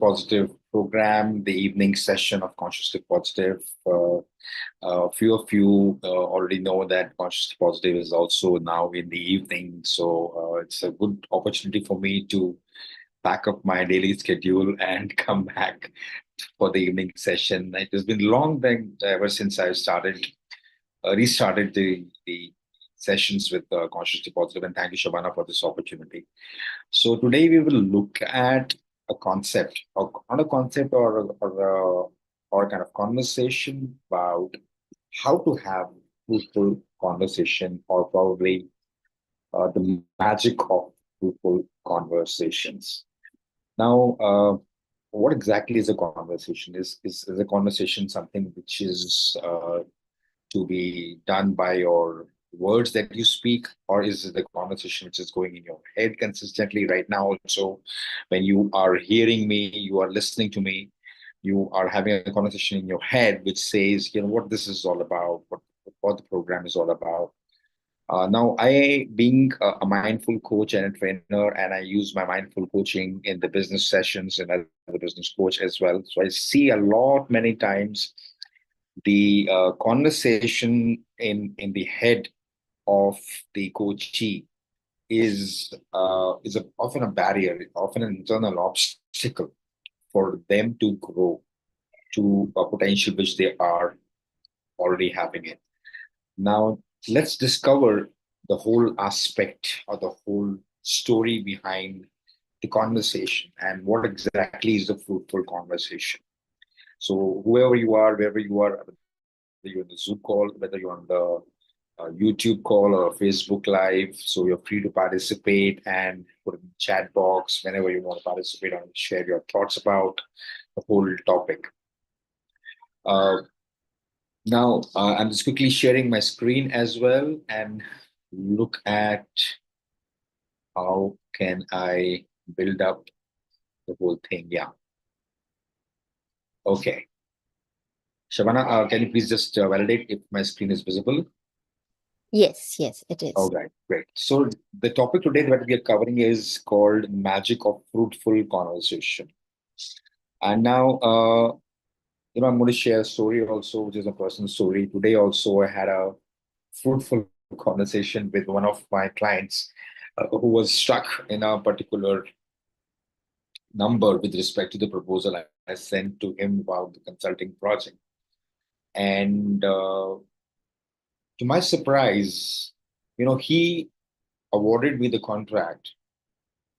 Positive program, the evening session of Consciously Positive. A few of you already know that Consciously Positive is also now in the evening. So it's a good opportunity for me to pack up my daily schedule and come back for the evening session. It has been long then ever since I restarted the sessions with Consciously Positive. And thank you, Shabana, for this opportunity. So today we will look at a concept, or not a concept, or a kind of conversation about how to have fruitful conversation, or probably the magic of fruitful conversations. Now, what exactly is a conversation? Is a conversation something which is to be done by your words that you speak, or is it the conversation which is going in your head consistently right now? Also, when you are hearing me, you are listening to me, you are having a conversation in your head which says, what this is all about, what the program is all about. Now, I, being a mindful coach and a trainer, and I use my mindful coaching in the business sessions and as a business coach as well. So I see a lot, many times, the conversation in the head of the coachee is often a barrier, often an internal obstacle for them to grow to a potential which they are already having it. Now, let's discover the whole aspect or the whole story behind the conversation and what exactly is the fruitful conversation. So, whoever you are, wherever you are, whether you're on the Zoom call, whether you're on the YouTube call or a Facebook Live, so you're free to participate and put in the chat box whenever you want to participate and share your thoughts about the whole topic. Uh, Now, I'm just quickly sharing my screen as well and look at how can I build up the whole thing. Yeah. Okay. Shabana, can you please just validate if my screen is visible? Yes, it All is. right, great. So the topic today that we are covering is called Magic of Fruitful Conversation. And now, I'm going to share a story also, which is a personal story. Today also, I had a fruitful conversation with one of my clients who was stuck in a particular number with respect to the proposal I sent to him about the consulting project. And to my surprise, he awarded me the contract,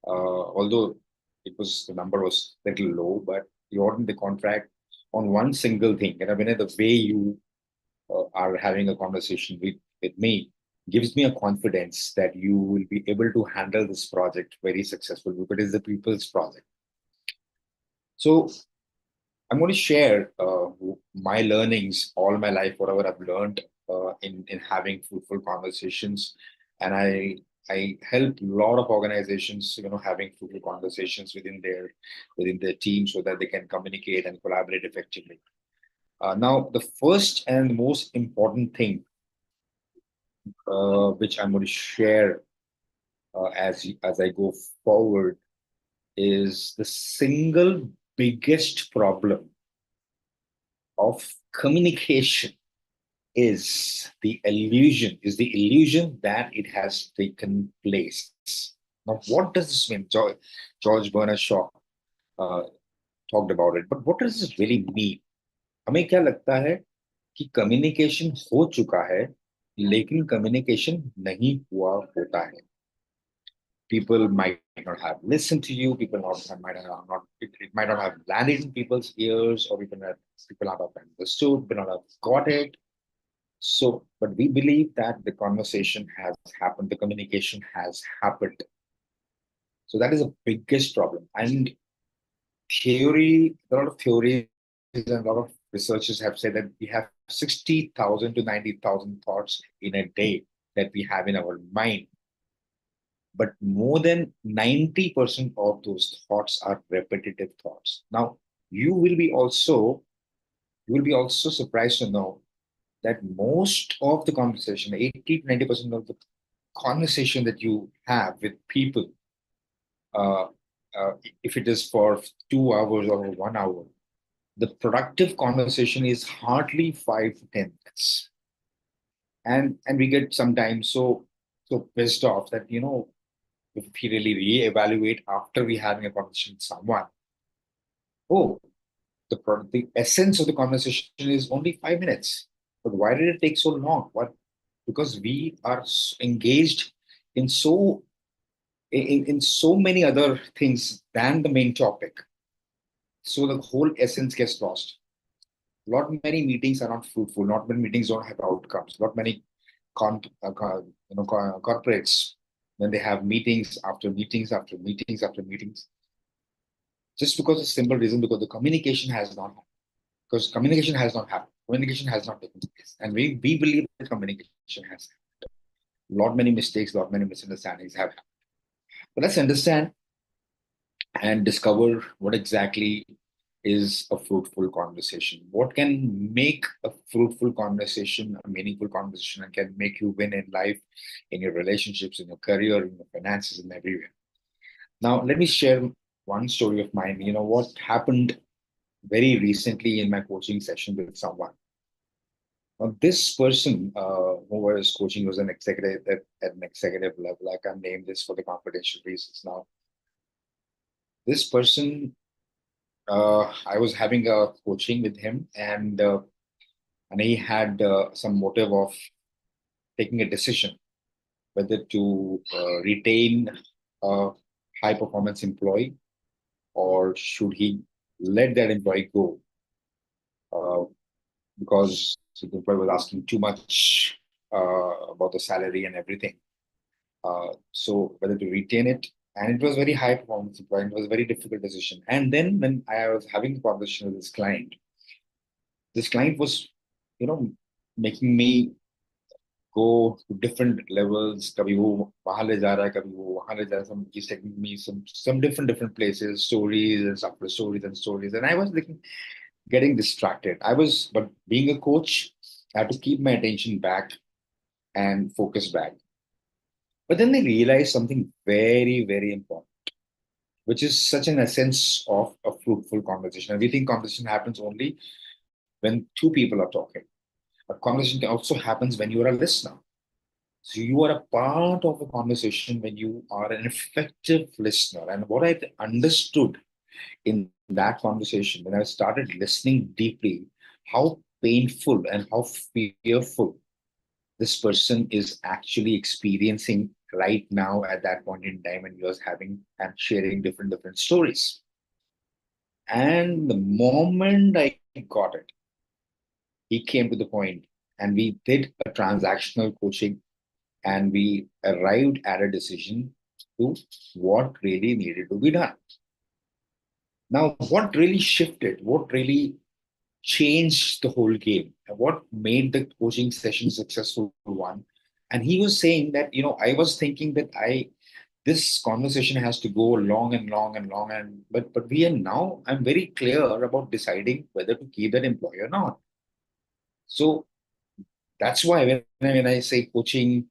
although the number was a little low, but he awarded the contract on one single thing. And I mean, the way you are having a conversation with me gives me a confidence that you will be able to handle this project very successfully because it is the people's project. So I'm going to share my learnings all my life, whatever I've learned in having fruitful conversations, and I help a lot of organizations, having fruitful conversations within their team so that they can communicate and collaborate effectively. Now, the first and most important thing which I'm going to share as I go forward is the single biggest problem of communication is the illusion that it has taken place. Now, what does this mean? George Bernard Shaw uh, talked about it, but what does this really mean? हमें क्या लगता है कि communication हो चुका है, लेकिन communication नहीं हुआ होता है. People might not have listened to you. It might not have landed in people's ears, or people not have understood, but not have got it. So, but we believe that the conversation has happened, the communication has happened. So that is the biggest problem. And a lot of theories and a lot of researchers have said that we have 60,000 to 90,000 thoughts in a day that we have in our mind. But more than 90% of those thoughts are repetitive thoughts. Now, you will be also you will be also surprised to know that most of the conversation, 80 to 90% of the conversation that you have with people, uh, if it is for 2 hours or 1 hour, the productive conversation is hardly 5 to 10 minutes, and we get sometimes so pissed off that if we really reevaluate after we having a conversation with someone, oh, the essence of the conversation is only 5 minutes, but why did it take so long? What? Because we are engaged in in so many other things than the main topic, so the whole essence gets lost. Lot many meetings are not fruitful. Not many meetings don't have outcomes. Not many corporates, when they have meetings after meetings after meetings after meetings, just because of simple reason, because the communication has not happened. Because communication has not happened. Communication has not taken place, and we believe that communication has happened. Lot many mistakes, lot many misunderstandings have happened. But let's understand and discover what exactly is a fruitful conversation. What can make a fruitful conversation a meaningful conversation and can make you win in life, in your relationships, in your career, in your finances, and everywhere. Now, let me share one story of mine. You know what happened very recently in my coaching session with someone. Now, this person who was coaching was an executive at an executive level. I can name this for the confidential reasons. Now, this person, I was having a coaching with him, and he had some motive of taking a decision whether to retain a high performance employee, or should he let that employee go, uh, because the employee was asking too much about the salary and everything. So whether to retain it, and it was very high performance employee, it was a very difficult decision. And then when I was having the conversation with this client was, you know, making me go to different levels. कभी वो वहाँ ले जा रहा है, कभी वो वहाँ ले जा रहा है. He's taking me some different places, stories and after stories and stories, and I was like getting distracted. But being a coach, I had to keep my attention back and focus back. But then I realized something very important, which is such an essence of a fruitful conversation. And we think conversation happens only when two people are talking. But conversation also happens when you are a listener. So you are a part of a conversation when you are an effective listener. And what I understood in that conversation, when I started listening deeply, how painful and how fearful this person is actually experiencing right now at that point in time, and he was having and sharing different stories. And the moment I got it, he came to the point, and we did a transactional coaching, and we arrived at a decision to what really needed to be done. Now, what really shifted, what really changed the whole game, and what made the coaching session a successful one? And he was saying that, I was thinking that this conversation has to go long and long and long, and but we are now, I'm very clear about deciding whether to keep that employee or not. So that's why when I say coaching,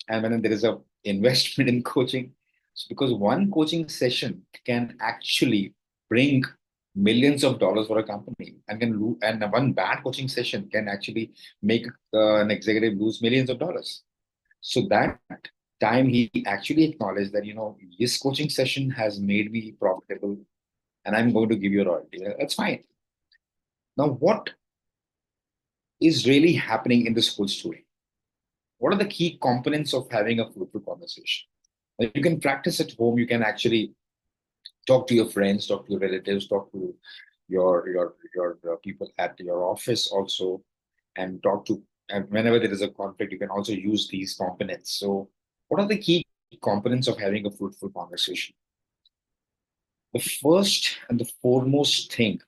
and when there is a investment in coaching, it's because one coaching session can actually bring millions of dollars for a company, and one bad coaching session can actually make an executive lose millions of dollars. So that time he actually acknowledged that, this coaching session has made me profitable, and I'm going to give you a royalty. That's fine. Now, what is really happening in this whole story? What are the key components of having a fruitful conversation? Now, you can practice at home. You can actually talk to your friends, talk to your relatives, talk to your people at your office also, and talk to. And whenever there is a conflict, you can also use these components. So, what are the key components of having a fruitful conversation? The first and the foremost thing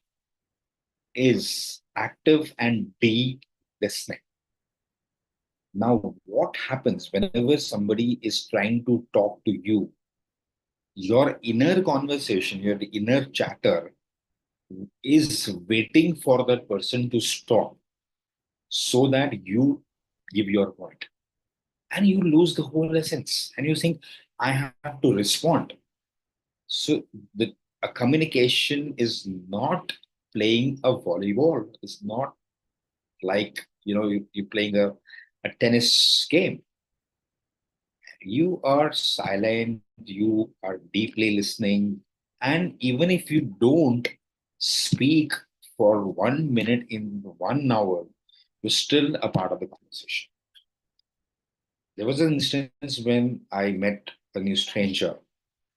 is active and deep listening. Now, what happens whenever somebody is trying to talk to you? Your inner conversation, your inner chatter is waiting for that person to stop so that you give your point. And you lose the whole essence. And you think, I have to respond. So the a communication is not playing a volleyball. It's not like you're playing a tennis game. You are silent, you are deeply listening, and even if you don't speak for 1 minute in 1 hour, you're still a part of the conversation. There was an instance when I met a new stranger,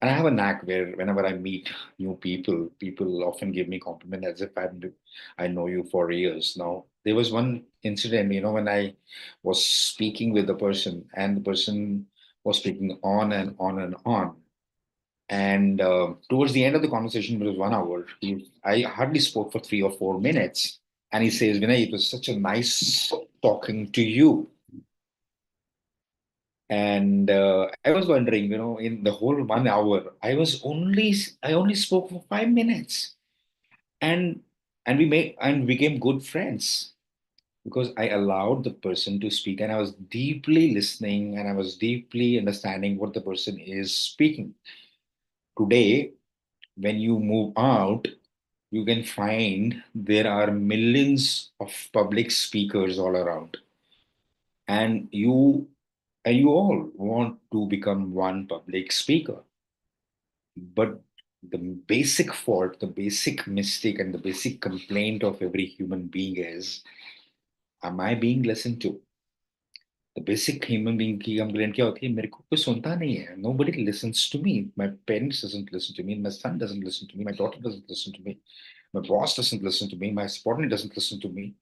and I have a knack where whenever I meet new people, people often give me compliment as if I know you for years now. There was one incident, when I was speaking with the person, and the person was speaking on and on and on. And towards the end of the conversation, it was 1 hour. I hardly spoke for 3 or 4 minutes. And he says, Vinay, it was such a nice talking to you. And I was wondering, in the whole 1 hour, I only spoke for 5 minutes, and and became good friends because I allowed the person to speak, and I was deeply listening, and I was deeply understanding what the person is speaking. Today, when you move out, you can find there are millions of public speakers all around, and you all want to become one public speaker. But the basic fault, the basic mistake, and the basic complaint of every human being is, am I being listened to? The basic human being की complaint क्या होती है? मेरे को कोई सुनता नहीं है. Nobody listens to me. My parents doesn't listen to me. My son doesn't listen to me. My daughter doesn't listen to me. My boss doesn't listen to me. My subordinate doesn't listen to me.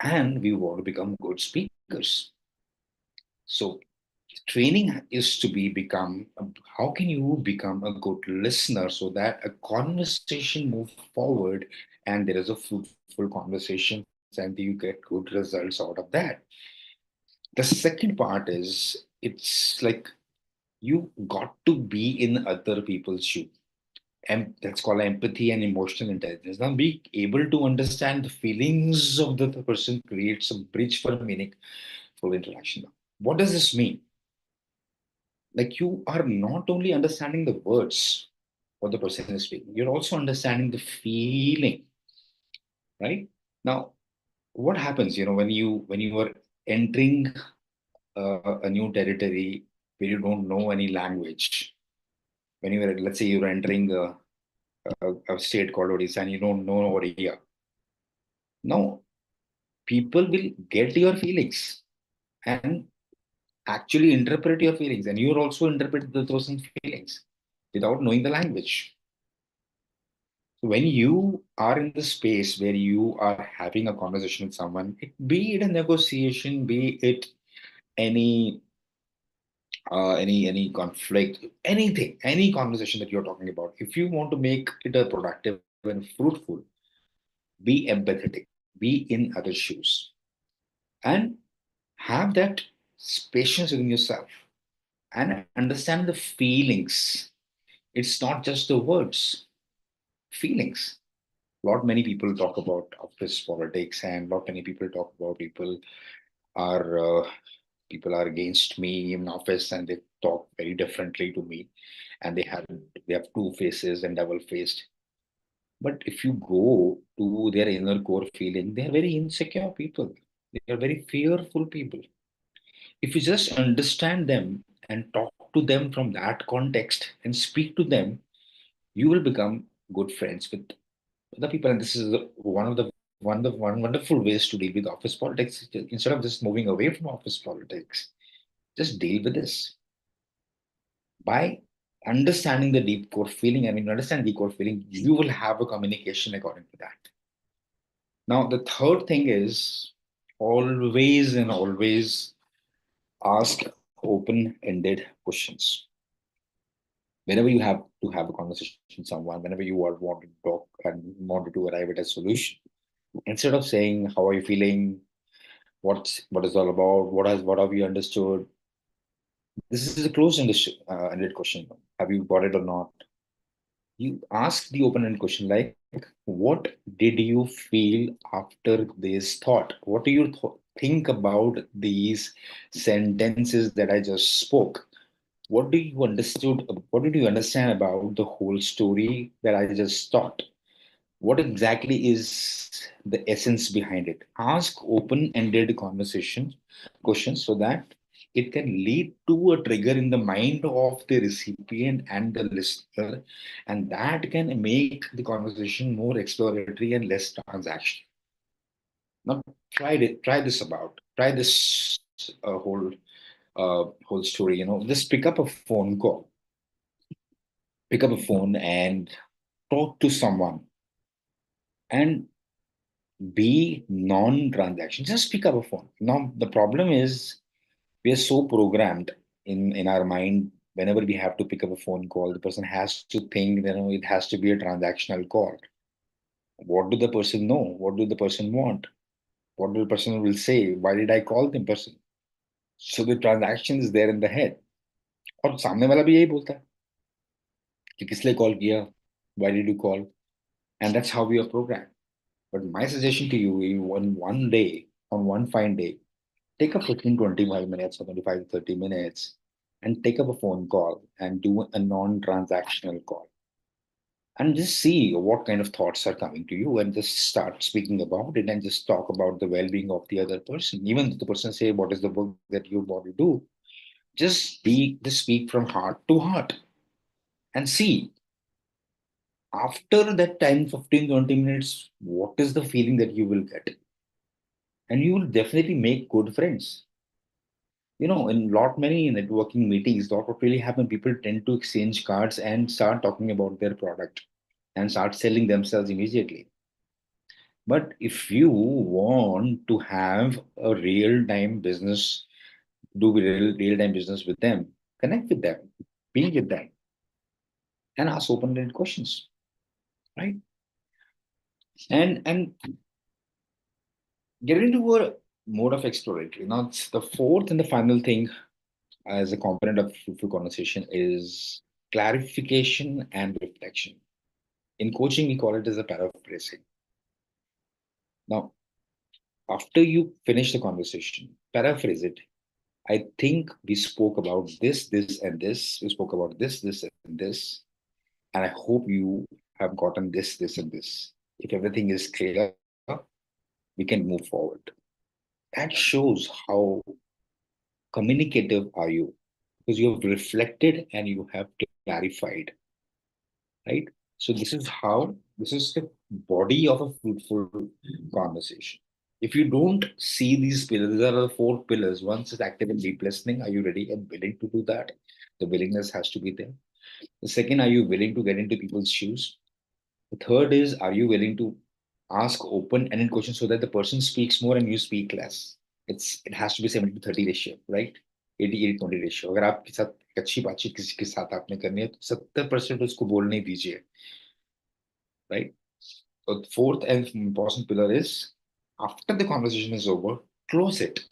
And we want to become good speakers. So training is to be become how can you become a good listener so that a conversation moves forward and there is a fruitful conversation and you get good results out of that. The second part is it's like you got to be in other people's shoes, and that's called empathy and emotional intelligence. Now being able to understand the feelings of the other person creates a bridge for a meaningful interaction. What does this mean? Like you are not only understanding the words what the person is speaking, you're also understanding the feeling, right? Now, what happens, when you are entering a new territory where you don't know any language, when you are, let's say, you're entering a state called Odisha and you don't know Odia. Now, people will get your feelings and actually interpret your feelings, and you're also interpret the person's feelings without knowing the language. When you are in the space where you are having a conversation with someone, be it a negotiation, be it any any conflict, anything, any conversation that you're talking about, if you want to make it a productive and fruitful, be empathetic, be in other shoes, and have that patience within yourself and understand the feelings. It's not just the words, feelings. Lot many people talk about office politics, and lot many people talk about are people are against me in office, and they talk very differently to me, and they have two faces and double faced. But if you go to their inner core feeling, they are very insecure people. They are very fearful people. If you just understand them and talk to them from that context and speak to them, you will become good friends with the people. And this is one wonderful ways to deal with office politics. Instead of just moving away from office politics, just deal with this by understanding the deep core feeling. And when you understand deep core feeling, you will have a communication according to that. Now, the third thing is always and always ask open-ended questions. Whenever you have to have a conversation with someone, whenever you are want to talk and wanted to arrive at a solution, instead of saying how are you feeling, what is all about, what have you understood, this is a ended question. Have you got it or not? You ask the open-ended question like, what did you feel after this thought? What do you think about these sentences that I just spoke? What do you understood? What did you understand about the whole story that I just taught? What exactly is the essence behind it? Ask open-ended conversation questions so that it can lead to a trigger in the mind of the recipient and the listener, and that can make the conversation more exploratory and less transactional. Now, try this whole story. Just pick up a phone call, pick up a phone and talk to someone, and be non-transaction. Just pick up a phone. Now, the problem is we are so programmed in our mind. Whenever we have to pick up a phone call, the person has to think, it has to be a transactional call. What do the person know? What do the person want? What do the person will say? Why did I call the person? So the transaction is there in the head. और सामने वाला भी यही बोलता है कि किस लिए कॉल किया? Why did you call? And that's how we are programmed. But my suggestion to you, one day, on one fine day, take a 15, 25 minutes or 25, 30 minutes and take up a phone call and do a non-transactional call and just see what kind of thoughts are coming to you and just start speaking about it and just talk about the well-being of the other person. Even if the person say, what is the work that you want to do? Just speak from heart to heart and see after that 10, 15, 20 minutes, what is the feeling that you will get? And you will definitely make good friends. In lot many networking meetings, what really happen, people tend to exchange cards and start talking about their product and start selling themselves immediately. But if you want to have a real-time business, do real-time business with them, connect with them, be with them, and ask open-ended questions, right? And get into a mode of exploratory. Now, it's the fourth and the final thing as a component of fruitful conversation is clarification and reflection. In coaching, we call it as a paraphrasing. Now, after you finish the conversation, paraphrase it. I think we spoke about this, this, and this. We spoke about this, this, and this. And I hope you have gotten this, this, and this. If everything is clear, we can move forward. That shows how communicative are you because you have reflected and you have clarified, right? So this is the body of a fruitful conversation. If you don't see these pillars, these are the four pillars. Once is active and deep listening. Are you ready and willing to do that? The willingness has to be there. The second, are you willing to get into people's shoes? The third is, are you willing to ask open-ended questions so that the person speaks more and you speak less? It has to be 70-30 ratio, right? 80-20 ratio. अगर आपके साथ एक अच्छी बातचीत किसी के साथ आपने करनी है तो 70% उसको बोलने दीजिए, right? So the fourth and important pillar is after the conversation is over, close it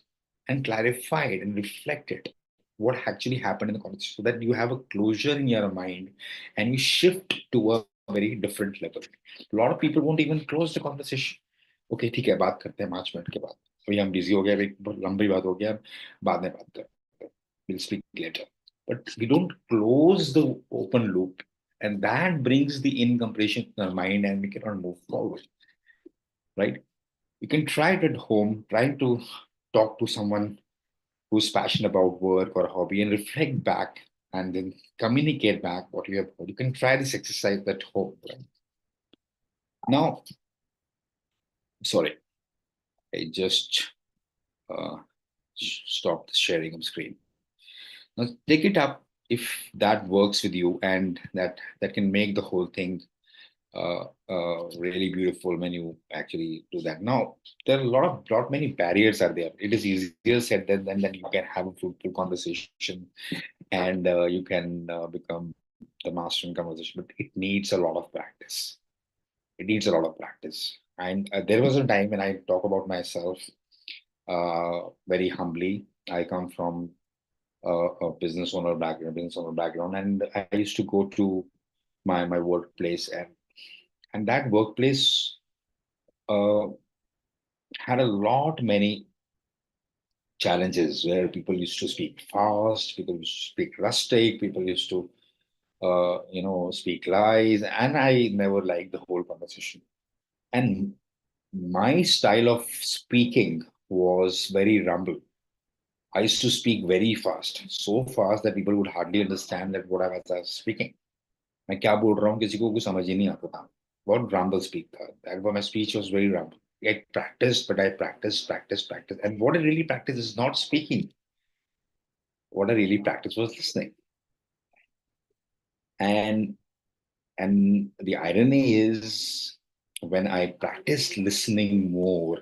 and clarify it and reflect it. What actually happened in the conversation so that you have a closure in your mind and you shift to a very different level. A lot of people won't even close the conversation. Okay, ठीक है बात करते हैं 5 minute के बाद अभी हम busy हो गए अभी बहुत लंबी बात हो गया बाद में बात करते हैं we'll speak later but we don't close the open loop and that brings the incomprehension in our mind and we cannot move forward, right? You can try it at home, trying to talk to someone who's passionate about work or hobby and reflect back and then communicate back what you have heard. You can try this exercise at home. Right? Now, sorry, I just uh, stopped sharing of screen. Now take it up if that works with you and that can make the whole thing really beautiful when you actually do that. Now, there are lot many barriers are there. It is easier said than you can have a fruitful conversation and you can become the master in conversation. But it needs a lot of practice. It needs a lot of practice. And there was a time when I talk about myself very humbly. I come from business owner background, and I used to go to my workplace and that workplace uh, had a lot many challenges where people used to speak fast, people used to speak rustic, people used to speak lies, and I never liked the whole conversation. And my style of speaking was very rumble. I used to speak very fast, so fast that people would hardly understand that what I was speaking. मैं क्या बोल रहा हूँ किसी को कुछ समझ ही नहीं आता था. बहुत rumble speak था. That was my speech was very rumble. I practiced, but I practiced, and what I really practiced is not speaking. What I really practiced was listening. And the irony is, when I practiced listening more,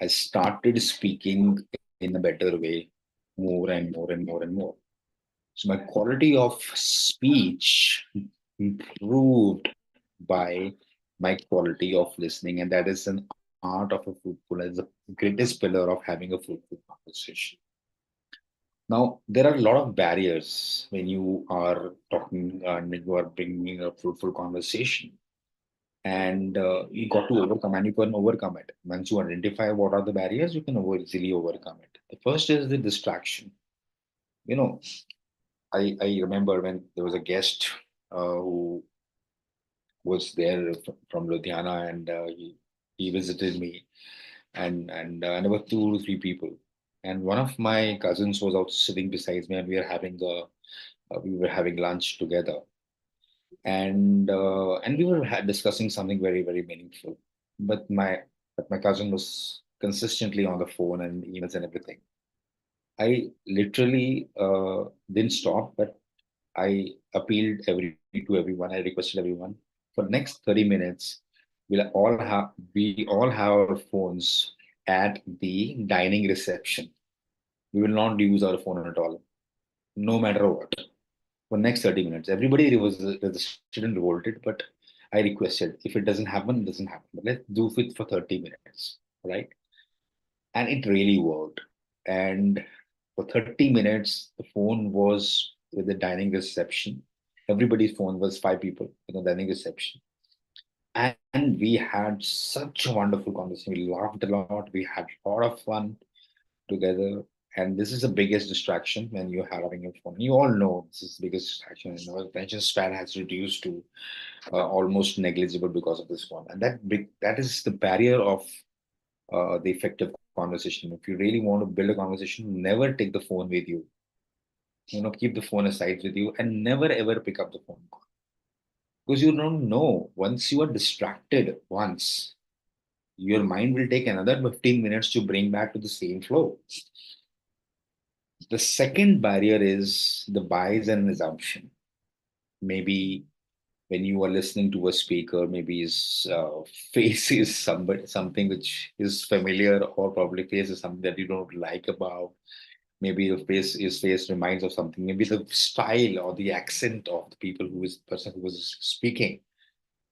I started speaking in a better way, more and more and more and more. So my quality of speech improved by my quality of listening, and that is an art of a fruitful, as the greatest pillar of having a fruitful conversation. Now, there are a lot of barriers when you are talking and when you are bringing a fruitful conversation, and you got to overcome, and you can overcome it. Once you identify what are the barriers, you can easily overcome it. The first is the distraction. You know, I remember when there was a guest who was there from Ludhiana, and he visited me, and there were two to three people, and one of my cousins was out sitting beside me, and we were having lunch together, and we were discussing something very very meaningful, but my cousin was consistently on the phone and emails and everything. I literally didn't stop, but I appealed to everyone. I requested everyone for next 30 minutes. We all have our phones at the dining reception. We will not use our phone at all, no matter what. For next 30 minutes, everybody was resisted and revolted, but I requested, if it doesn't happen, it doesn't happen. But let's do it for 30 minutes, right? And it really worked. And for 30 minutes, the phone was with the dining reception. Everybody's phone was five people in the dining reception. And we had such a wonderful conversation. We laughed a lot. We had a lot of fun together. And this is the biggest distraction when you're having your phone. You all know this is the biggest distraction. Our attention span has reduced to almost negligible because of this one. And that is the barrier of the effective conversation. If you really want to build a conversation, never take the phone with you. Keep the phone aside with you and never ever pick up the phone call, because you don't know. Once you are distracted once, your mind will take another 15 minutes to bring back to the same flow. The second barrier is the bias and assumption. Maybe when you are listening to a speaker, maybe his face is something which is familiar, or probably face is something that you don't like about. Maybe his face reminds of something. Maybe the style or the accent of the person who was speaking.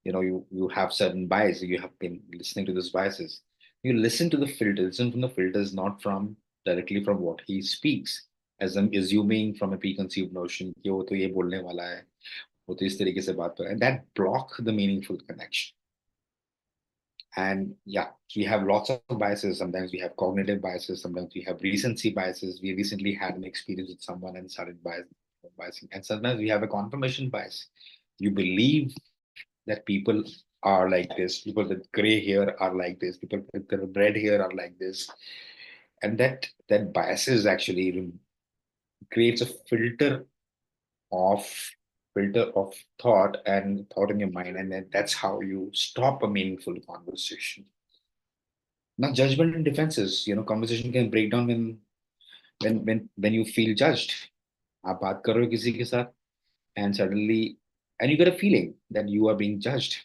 You have certain bias. You have been listening to those biases. You listen to the filter. Listen from the filters, not from directly from what he speaks. As I'm assuming from a preconceived notion कि वो तो ये बोलने वाला है, वो तो इस तरीके से बात कर रहा है, and that block the meaningful connection. And yeah, we have lots of biases. Sometimes we have cognitive biases. Sometimes we have recency biases. We recently had an experience with someone and started biasing. And sometimes we have a confirmation bias. You believe that people are like this. People with gray hair are like this. People with the red hair are like this. And that biases actually creates a of filter of thought in your mind, and then that's how you stop a meaningful conversation. Now, judgment and defenses. Conversation can break down when you feel judged. आप बात कर रहे हो किसी के साथ, and suddenly, and you get a feeling that you are being judged.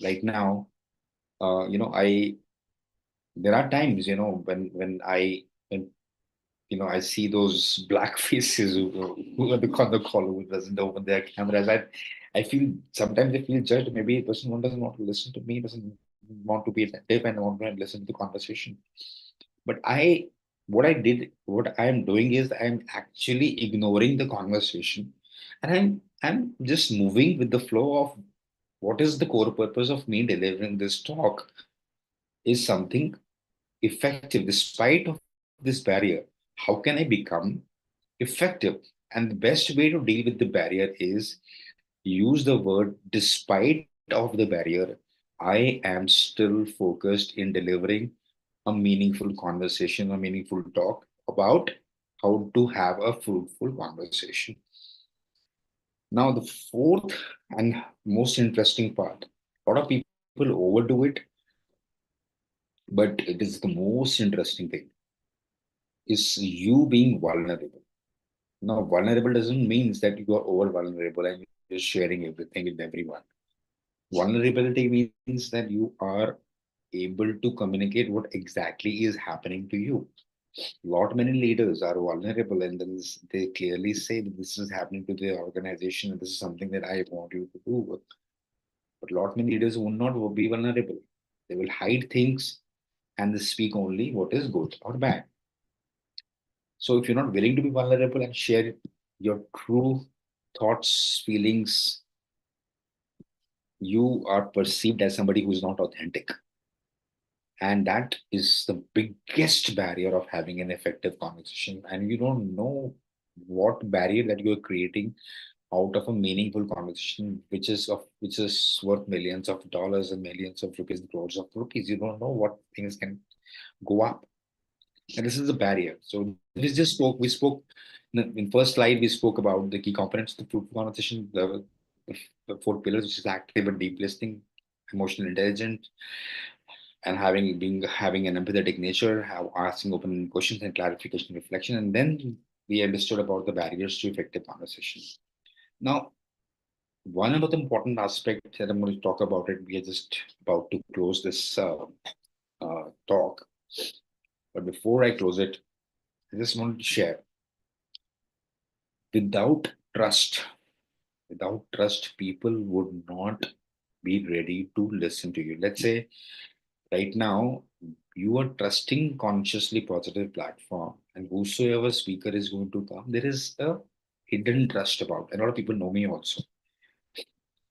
Right now, I there are times, when I see those black faces who are on the call, who doesn't open their cameras. I feel sometimes they feel judged. Maybe the person one doesn't want to listen to me, doesn't want to be attentive, and want to listen to the conversation. But what I am doing is I'm actually ignoring the conversation, and I'm just moving with the flow of what is the core purpose of me delivering this talk is something effective, despite of this barrier? How can I become effective? And the best way to deal with the barrier is use the word despite of the barrier. I am still focused in delivering a meaningful conversation, a meaningful talk about how to have a fruitful conversation. Now, the fourth and most interesting part, a lot of people overdo it, but it is the most interesting thing, is you being vulnerable. Now, vulnerable doesn't mean that you are over vulnerable and you're sharing everything with everyone. Vulnerability means that you are able to communicate what exactly is happening to you. Lot many leaders are vulnerable and then they clearly say that this is happening to their organization and this is something that I want you to do. But lot many leaders will not be vulnerable. They will hide things and they speak only what is good or bad. So if you're not willing to be vulnerable and share your true thoughts, feelings, you are perceived as somebody who is not authentic. And that is the biggest barrier of having an effective conversation. And you don't know what barrier that you're creating out of a meaningful conversation, which is worth millions of dollars and millions of rupees, crores of rupees. You don't know what things can go up. And this is a barrier. So we spoke in first slide, we spoke about the key components of the fruitful conversation, the four pillars, which is active and deep listening, emotional intelligence, and having an empathetic nature, asking open questions and clarification, reflection, and then we understood about the barriers to effective conversation. Now, one of the important aspects that I'm going to talk about it, we are just about to close this talk, but before I close it, I just wanted to share without trust, without trust, people would not be ready to listen to you. Let's say right now you are trusting consciously positive platform and whosoever speaker is going to come, there is a hidden trust about. A lot of people know me also.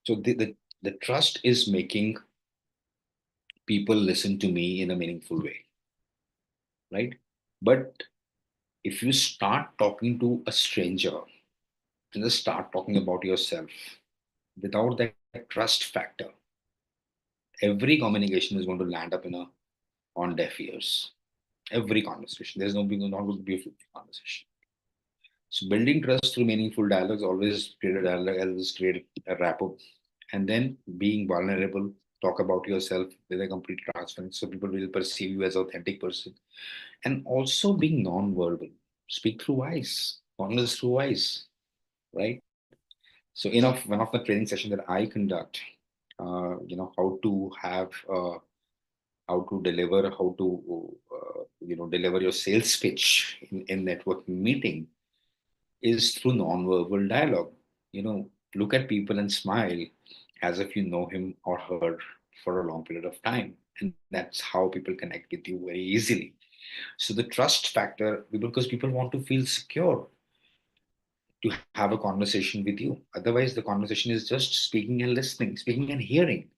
So the trust is making people listen to me in a meaningful way, right? But if you start talking to a stranger and just start talking about yourself without that trust factor, every communication is going to land up in a on deaf ears. Every conversation. There's not going to be a fruitful conversation. So building trust through meaningful dialogues always create a dialogue, always create a rapport. And then being vulnerable, talk about yourself with a complete transparency so people will perceive you as authentic person. And also being non-verbal. Speak through eyes, converse through eyes, right? So in of one of the training sessions that I conduct, how to have how to deliver, how to deliver your sales pitch in networking meeting is through non-verbal dialogue. Look at people and smile as if you know him or her for a long period of time. And that's how people connect with you very easily. So the trust factor, because people want to feel secure to have a conversation with you. Otherwise, the conversation is just speaking and listening, speaking and hearing.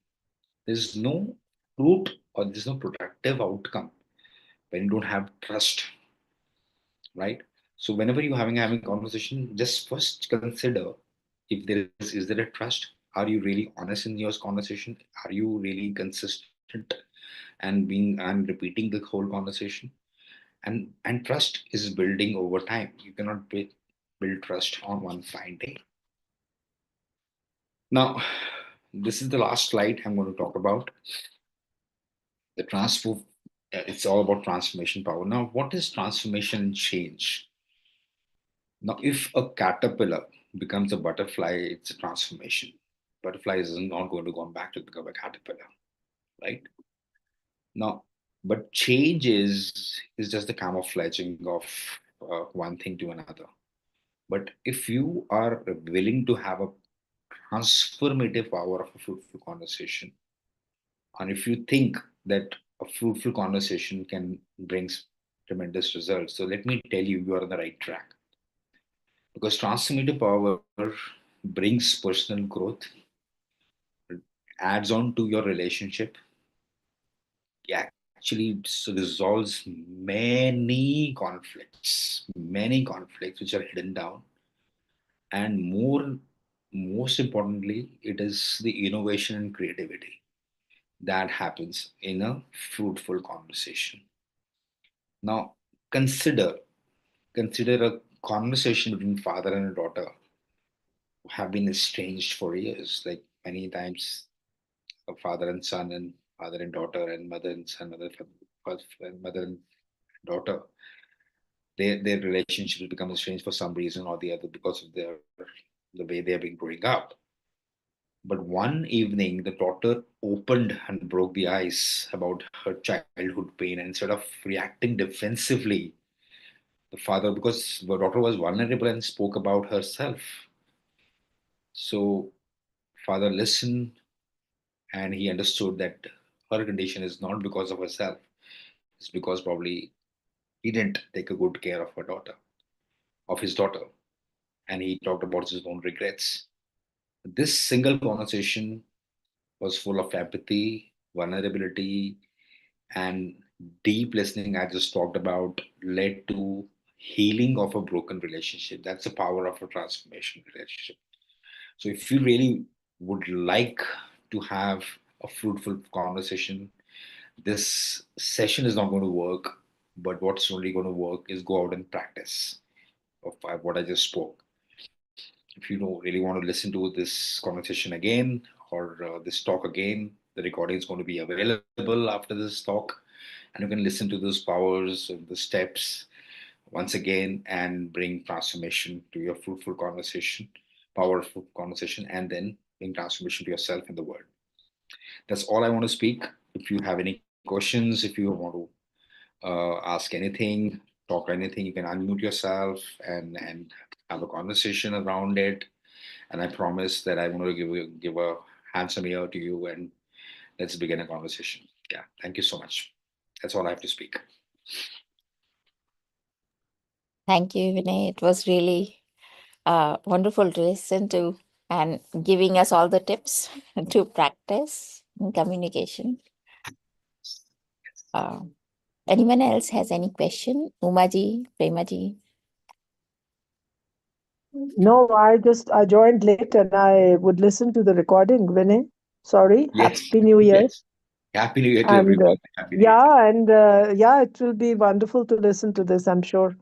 There's no fruit or there's no productive outcome when you don't have trust, right? So whenever you're having conversation, just first consider if is there a trust. Are you really honest in your conversation? Are you really consistent and repeating the whole conversation? And trust is building over time. You cannot build trust on one fine day. Now, this is the last slide I'm going to talk about the transfer. It's all about transformation power. Now, what is transformation and change? Now, if a caterpillar becomes a butterfly, it's a transformation. Butterfly is not going to go back to become a caterpillar, right? Now, but change is just the camouflaging of one thing to another. But if you are willing to have a transformative power of a fruitful conversation, and if you think that a fruitful conversation can bring tremendous results, so let me tell you, you are on the right track. Because transformative power brings personal growth, adds on to your relationship, actually resolves many conflicts which are hidden down, and most importantly, it is the innovation and creativity that happens in a fruitful conversation. Now, consider consider a conversation between father and a daughter who have been estranged for years, like many times a father and son and father and daughter and mother and son, mother and daughter. Their relationships become estranged for some reason or the other because of the way they have been growing up. But one evening, the daughter opened and broke the ice about her childhood pain. And instead of reacting defensively, the father, because the daughter was vulnerable and spoke about herself. So, father listened and he understood that her condition is not because of herself, it's because probably he didn't take a good care of his daughter, and he talked about his own regrets. This single conversation was full of empathy, vulnerability, and deep listening. I just talked about led to healing of a broken relationship. That's the power of a transformation relationship. So if you really would like to have a fruitful conversation, this session is not going to work. But what's only going to work is go out and practice of what I just spoke. If you don't really want to listen to this conversation again or this talk again, the recording is going to be available after this talk, and you can listen to those powers and the steps once again and bring transformation to your fruitful conversation, powerful conversation, and then bring transformation to yourself and the world. That's all I want to speak. If you have any questions, if you want to ask anything, talk anything, you can unmute yourself and have a conversation around it. And I promise that I want to give a handsome ear to you, and let's begin a conversation. Yeah, thank you so much. That's all I have to speak. Thank you, Vinay. It was really wonderful to listen to and giving us all the tips to practice in communication. Uh, Anyone else has any question? Umaji, Premaji? No, I joined late and I would listen to the recording, Vinay. Sorry. Yes, Happy New Year. yes. Happy New Year to And everyone. Happy New Year. yeah, it will be wonderful to listen to this. I'm sure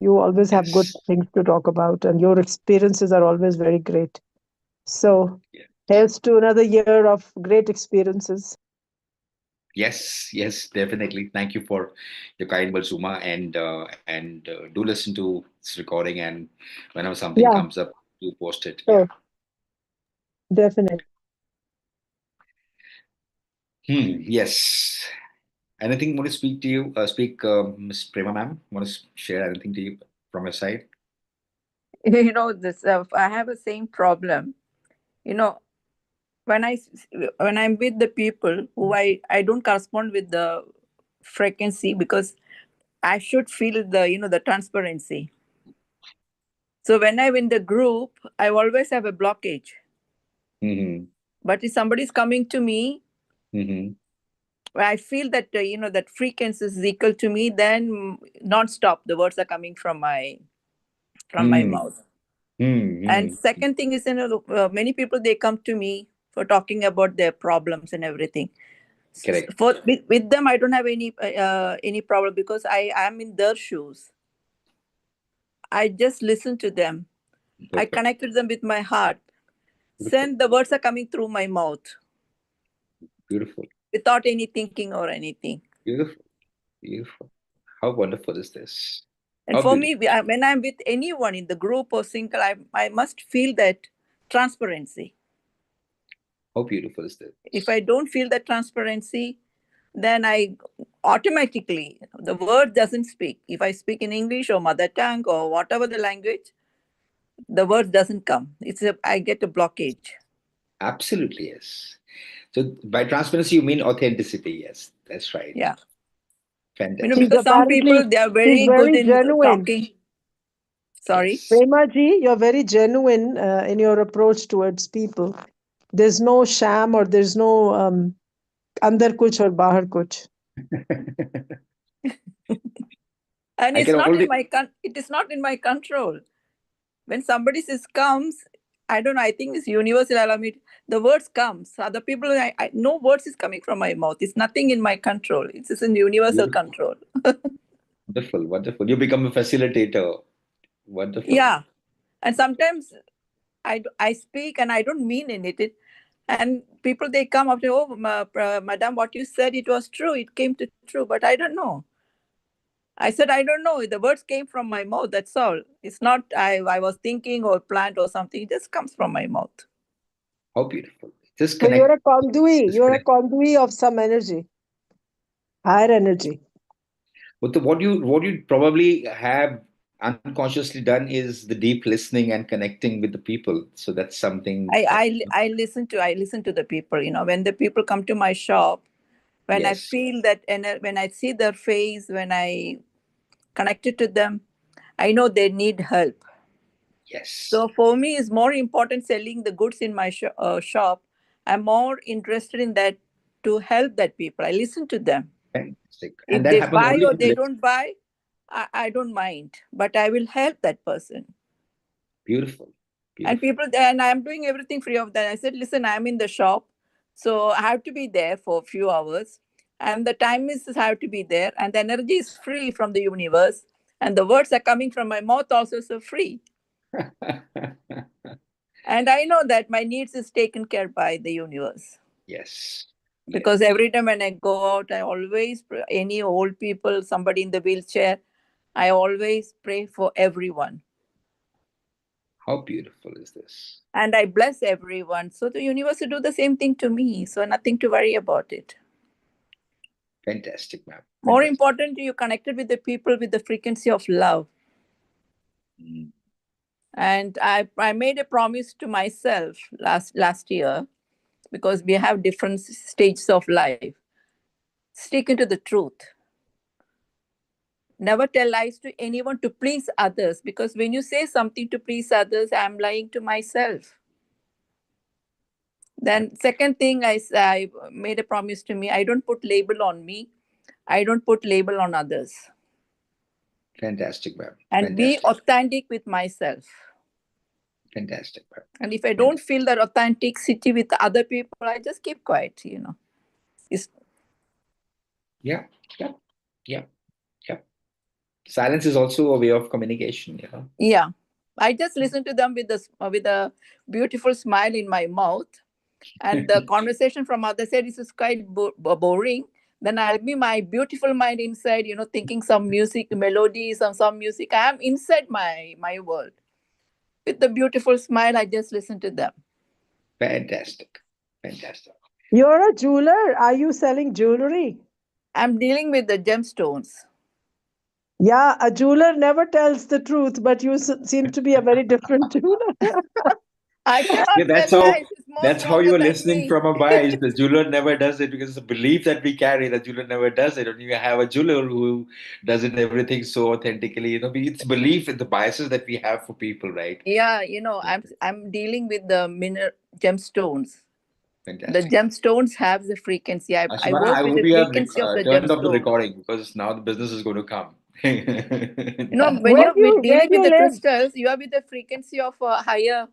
you always have good Yes, things to talk about, and your experiences are always very great. So, yeah. here's to another year of great experiences. Yes, definitely. Thank you for your kind words, Uma, and do listen to this recording, and whenever something Yeah, comes up, do post it. Yeah. so definitely. Yes. Anything want to speak to you? Speak, Miss Prema, ma'am. Want to share anything to you from your side? This I have the same problem. You know, when when I'm with the people who I don't correspond with the frequency, because I should feel the the transparency. So when I'm in the group, I always have a blockage. Mm-hmm. But if somebody's coming to me, Mm-hmm. I feel that that frequency is equal to me, then non-stop the words are coming from my Mm-hmm. mouth. And Mm-hmm. second thing is, many people they come to me for talking about their problems and everything. Correct. For with them, I don't have any problem, because I am in their shoes. I just listen to them. I Perfect. connected them with my heart. Beautiful. Then the words are coming through my mouth Beautiful. without any thinking or anything. Beautiful. Beautiful. How wonderful is this? How And for beautiful. me, when I'm with anyone in the group or single, I must feel that transparency. How beautiful is If this? I don't feel that transparency, then I automatically, the word doesn't speak. If I speak in English or mother tongue or whatever the language, the word doesn't come. I get a blockage. Absolutely, yes. So by transparency, you mean authenticity. Yes, that's right. Yeah. Fantastic. She's Because some apparently people they are she's very good very in genuine. talking. Sorry. Yes. Prema ji, you're very genuine in your approach towards people. There's no sham or there's no andar kuch or bahar kuch. And I it's can not only in my it is not in my control. When somebody says comes, I don't know, I think it's universal. Allow me. The words comes. Other people, no words is coming from my mouth. It's nothing in my control. It's just in universal beautiful, control. wonderful, wonderful. You become a facilitator. Wonderful. Yeah. And sometimes I speak and I don't mean it. And people, they come up to, oh, madam, what you said, it was true. It came to true, but I don't know. I said, I don't know. The words came from my mouth. That's all. It's not I was thinking or planned or something. It just comes from my mouth. How beautiful. Just So you're connect. a conduit. Just You're a connect. conduit of some energy, higher energy. But what you probably have unconsciously done is the deep listening and connecting with the people. So that's something that, I listen to the people. When the people come to my shop, when I yes, feel that, and when I see their face, when I connected to them, I know they need help. yes, So for me, it's more important selling the goods in my shop. I'm more interested in that, to help that people. I listen to them. fantastic. And If that they happens buy only or when you they listen. don't buy, I don't mind. But I will help that person. Beautiful, And beautiful. people, and I'm doing everything free of that. I said, listen, I'm in the shop, so I have to be there for a few hours. And the time is I have to be there. And the energy is free from the universe. And the words are coming from my mouth also, so free. And I know that my needs is taken care by the universe. Yes, Because yes. every time when I go out, I always any old people, somebody in the wheelchair, I always pray for everyone. How beautiful is this? And I bless everyone. So the universe will do the same thing to me. So nothing to worry about it. Fantastic, ma'am. More Fantastic. important, you connected with the people with the frequency of love. Mm, And I made a promise to myself last year, because we have different stages of life. Stick into the truth. Never tell lies to anyone to please others, because when you say something to please others, I'm lying to myself. Then second thing, I made a promise to me, I don't put label on me. I don't put label on others. fantastic, ma'am. And be Fantastic. authentic with myself. Fantastic, ma'am. And if I don't Fantastic. feel that authenticity with other people, I just keep quiet. It's, Yeah, yeah, yeah, yeah. Silence is also a way of communication, you know. yeah. I just listen to them with a beautiful smile in my mouth. And the conversation from other side is quite boring. Then I'll be my beautiful mind inside, thinking some music, melody, some music. I am inside my world. With the beautiful smile, I just listen to them. Fantastic. Fantastic. You're a jeweler. Are you selling jewelry? I'm dealing with the gemstones. Yeah, a jeweler never tells the truth, but you seem to be a very different jeweler. I Yeah, cannot tell lies. It's more that's how stronger you're than listening me. from a bias. The jeweler never does it because it's a belief that we carry. The jeweler never does it. And you have a jeweler who does it everything so authentically. You know, it's belief in the biases that we have for people, right? Yeah, I'm dealing with the gemstones. The Fantastic. gemstones have the frequency. I Shivana, work I with hope the you have frequency of the turned off the gemstone. recording because now the business is going to come. When Where you're do you dealing with the live? crystals, you are with the frequency of a higher